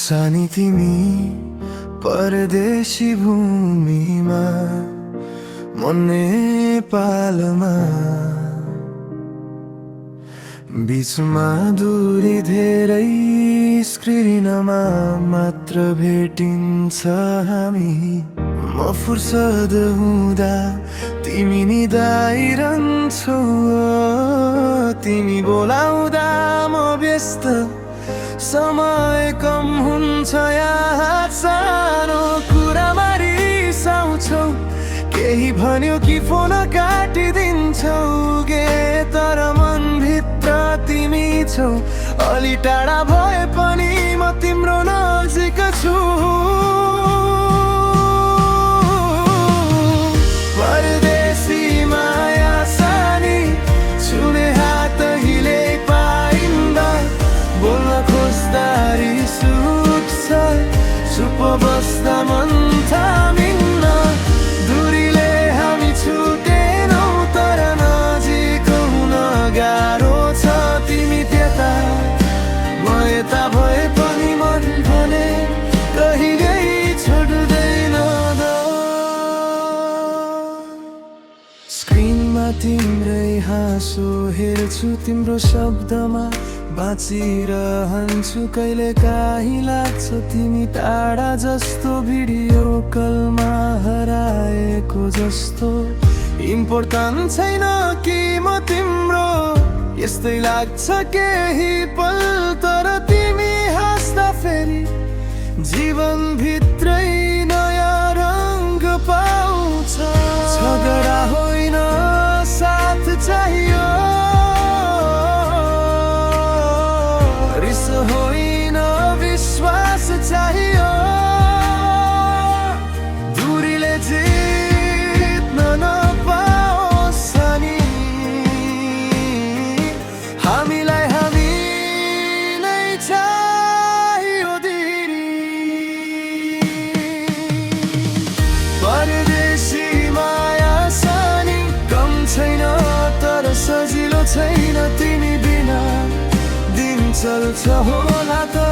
सानी तिमी परदेशी भूमिमा म नेपालमा बीचमा दूरी धेरै स्क्रिनमा मात्र भेटिन्छ हामी। म फुर्सद हुँदा तिमी निदाइरहन्छौ, तिमी बोलाउँदा म व्यस्त, समय कम हुन्छ यहाँ। सानो कुरामा रिसाउँछौ, केही भन्यो कि फोन काटिदिन्छौ गे, तर मनभित्र तिमी छौ। अलि टाढा भए पनि म तिम्रो नजिक छु। परदेशी माया सानी, छुने हात हिले पाइन्दा, बोल्न खोज्दा रिस उठ्छ, चुप बस्दा मन थामिन्न। दूरीले हामी छुटेनौ, तर नजिक हुन गाह्रो छ। तिमी त्यता म यता भए पनि मन भने कहिल्यै छोड्दैन। स्क्रिनमा तिम्रै हाँसो हेर्छु, तिम्रो शब्दमा बाँचिरहन्छु। कहिले काहीँ लाग्छ तिमी टाढा जस्तो, भिडियो कलमा हराएको जस्तो। इम्पोर्टेन्ट छैन कि म तिम्रो, यस्तै लाग्छ केही पल, तर तिमी हाँस्दा फेरि जीवन भित्रै नयाँ रङ्ग पाउँछ। झगडा होइन साथ चाहियो, रिस होइन विश्वास चाहियो। दूरीले जित्न नपाओस् सानी, हामीलाई हामी नै चाहियो दिरी। परदेशी माया सानी, कम छैन तर सजिलो छैन। तिमी बिना दिन चल्छ होला त